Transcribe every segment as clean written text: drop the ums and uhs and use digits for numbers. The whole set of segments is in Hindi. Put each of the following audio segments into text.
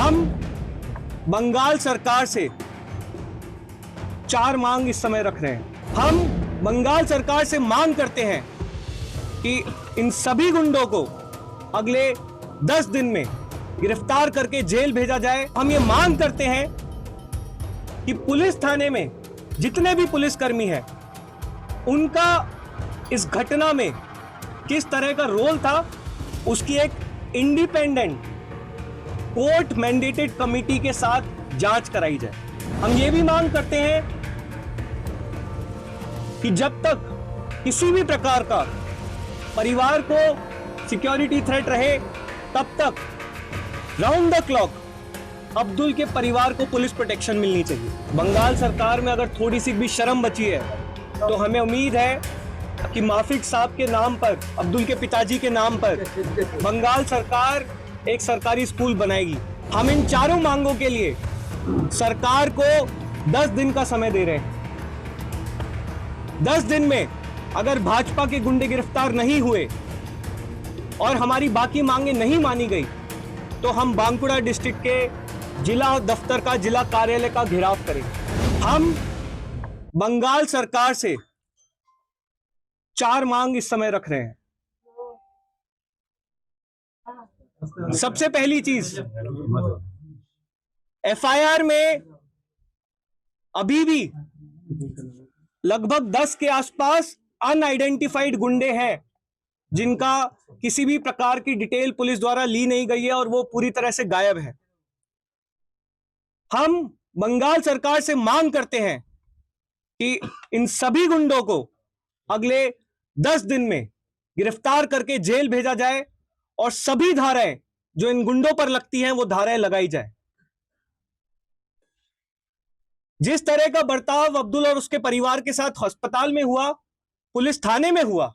हम बंगाल सरकार से 4 मांग इस समय रख रहे हैं। हम बंगाल सरकार से मांग करते हैं कि इन सभी गुंडों को अगले 10 दिन में गिरफ्तार करके जेल भेजा जाए। हम ये मांग करते हैं कि पुलिस थाने में जितने भी पुलिसकर्मी हैं उनका इस घटना में किस तरह का रोल था, उसकी एक इंडिपेंडेंट कोर्ट मैंडेटेड कमेटी के साथ जांच कराई जाए। हम ये भी मांग करते हैं कि जब तक किसी भी प्रकार का परिवार को सिक्योरिटी थ्रेट रहे, तब तक राउंड द क्लॉक अब्दुल के परिवार को पुलिस प्रोटेक्शन मिलनी चाहिए। बंगाल सरकार में अगर थोड़ी सी भी शर्म बची है तो हमें उम्मीद है कि माफिक साहब के नाम पर, अब्दुल के पिताजी के नाम पर बंगाल सरकार एक सरकारी स्कूल बनाएगी। हम इन चारों मांगों के लिए सरकार को 10 दिन का समय दे रहे हैं। 10 दिन में अगर भाजपा के गुंडे गिरफ्तार नहीं हुए और हमारी बाकी मांगे नहीं मानी गई तो हम बांकुड़ा डिस्ट्रिक्ट के जिला दफ्तर का, जिला कार्यालय का घेराव करेंगे। हम बंगाल सरकार से 4 मांग इस समय रख रहे हैं। सबसे पहली चीज, एफआईआर में अभी भी लगभग 10 के आसपास अनआइडेंटिफाइड गुंडे हैं जिनका किसी भी प्रकार की डिटेल पुलिस द्वारा ली नहीं गई है और वो पूरी तरह से गायब है। हम बंगाल सरकार से मांग करते हैं कि इन सभी गुंडों को अगले 10 दिन में गिरफ्तार करके जेल भेजा जाए और सभी धाराएं जो इन गुंडों पर लगती हैं वो धाराएं लगाई जाए। जिस तरह का बर्ताव अब्दुल और उसके परिवार के साथ अस्पताल में हुआ, पुलिस थाने में हुआ,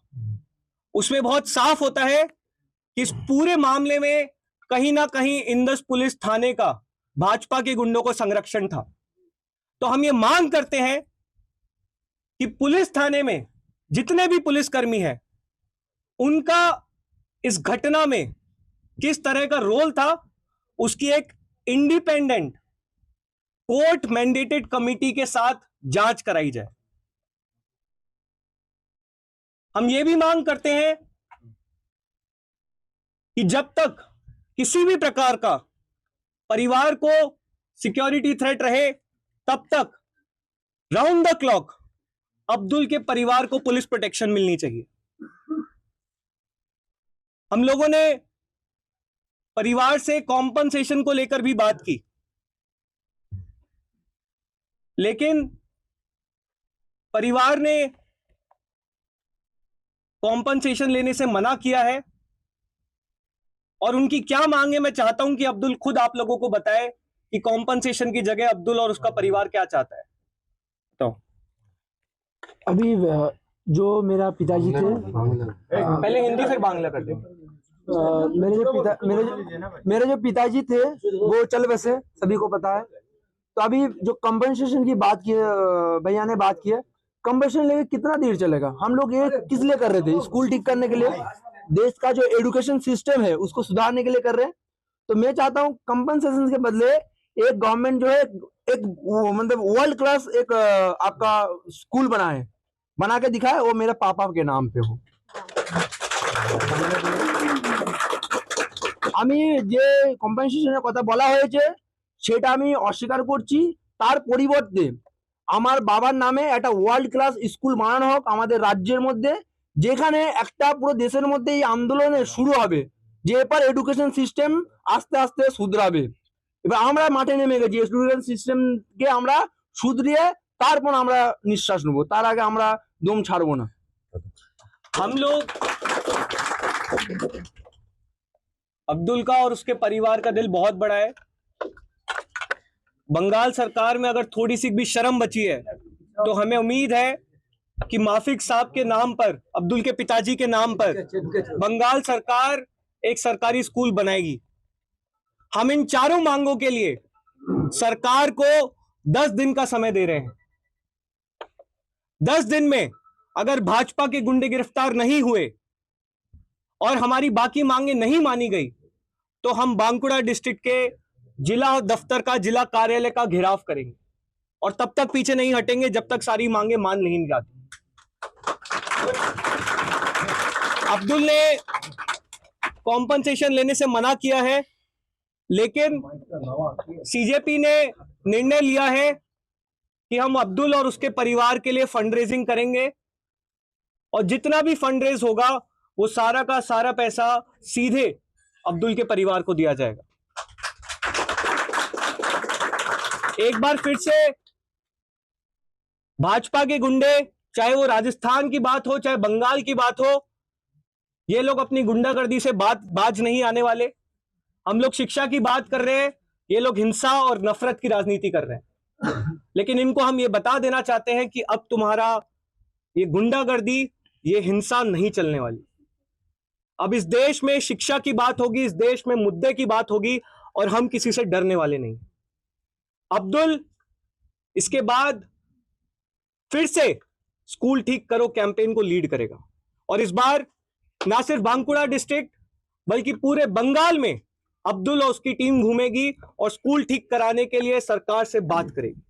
उसमें बहुत साफ होता है कि इस पूरे मामले में कहीं ना कहीं इंदस पुलिस थाने का भाजपा के गुंडों को संरक्षण था। तो हम ये मांग करते हैं कि पुलिस थाने में जितने भी पुलिसकर्मी हैं उनका इस घटना में किस तरह का रोल था, उसकी एक इंडिपेंडेंट कोर्ट मैंडेटेड कमेटी के साथ जांच कराई जाए। हम ये भी मांग करते हैं कि जब तक किसी भी प्रकार का परिवार को सिक्योरिटी थ्रेट रहे, तब तक राउंड द क्लॉक अब्दुल के परिवार को पुलिस प्रोटेक्शन मिलनी चाहिए। हम लोगों ने परिवार से कॉम्पनसेशन को लेकर भी बात की, लेकिन परिवार ने कॉम्पनसेशन लेने से मना किया है। और उनकी क्या मांग है, मैं चाहता हूं कि अब्दुल खुद आप लोगों को बताए कि कॉम्पनसेशन की जगह अब्दुल और उसका परिवार क्या चाहता है। तो अभी जो मेरा पिताजी थे, पहले हिंदी फिर बांग्ला करते हैं। मेरे जो पिताजी थे वो चल बसे, सभी को पता है। तो अभी जो कंपनसेशन की बात की है, भैया ने बात की है, कंपनसेशन लेके कितना देर चलेगा? हम लोग ये किस लिए कर रहे थे? स्कूल ठीक करने के लिए, देश का जो एजुकेशन सिस्टम है उसको सुधारने के लिए कर रहे हैं। तो मैं चाहता हूँ कंपनसेशन के बदले एक गवर्नमेंट जो है एक मतलब वर्ल्ड क्लास एक आपका स्कूल बनाए, बना के दिखाए, वो मेरे पापा के नाम पे हो। আমি যে কম্পেনসেশনের কথা বলা হয়েছে সেটা আমি অস্বীকার করছি। তার পরিবর্তে আমার বাবার নামে একটা ওয়ার্ল্ড ক্লাস স্কুল বানানো হোক আমাদের রাজ্যের মধ্যে, যেখানে একটা পুরো দেশের মধ্যে এই আন্দোলনে শুরু হবে যে এবার এডুকেশন সিস্টেম আস্তে আস্তে শুধরাবে। এবার আমরা মাঠে নেমে গেছি, এডুকেশন সিস্টেমকে আমরা শুধরিয়ে তারপর আমরা নিঃশ্বাস নেবো, তার আগে আমরা দম ছাড়বো না। हम लोग अब्दुल का और उसके परिवार का दिल बहुत बड़ा है। बंगाल सरकार में अगर थोड़ी सी भी शर्म बची है तो हमें उम्मीद है कि माफिक साहब के नाम पर, अब्दुल के पिताजी के नाम पर बंगाल सरकार एक सरकारी स्कूल बनाएगी। हम इन चारों मांगों के लिए सरकार को 10 दिन का समय दे रहे हैं। 10 दिन में अगर भाजपा के गुंडे गिरफ्तार नहीं हुए और हमारी बाकी मांगे नहीं मानी गई तो हम बांकुड़ा डिस्ट्रिक्ट के जिला दफ्तर का, जिला कार्यालय का घेराव करेंगे और तब तक पीछे नहीं हटेंगे जब तक सारी मांगे मान नहीं जाती। अब्दुल ने कॉम्पनसेशन लेने से मना किया है, लेकिन सीजेपी ने निर्णय लिया है कि हम अब्दुल और उसके परिवार के लिए फंड रेजिंग करेंगे और जितना भी फंड रेज होगा वो सारा का सारा पैसा सीधे अब्दुल के परिवार को दिया जाएगा। एक बार फिर से भाजपा के गुंडे, चाहे वो राजस्थान की बात हो चाहे बंगाल की बात हो, ये लोग अपनी गुंडागर्दी से बाज नहीं आने वाले। हम लोग शिक्षा की बात कर रहे हैं, ये लोग हिंसा और नफरत की राजनीति कर रहे हैं। लेकिन इनको हम ये बता देना चाहते हैं कि अब तुम्हारा ये गुंडागर्दी, ये हिंसा नहीं चलने वाली। अब इस देश में शिक्षा की बात होगी, इस देश में मुद्दे की बात होगी और हम किसी से डरने वाले नहीं। अब्दुल इसके बाद फिर से स्कूल ठीक करो कैंपेन को लीड करेगा और इस बार ना सिर्फ बांकुड़ा डिस्ट्रिक्ट बल्कि पूरे बंगाल में अब्दुल और उसकी टीम घूमेगी और स्कूल ठीक कराने के लिए सरकार से बात करेगी।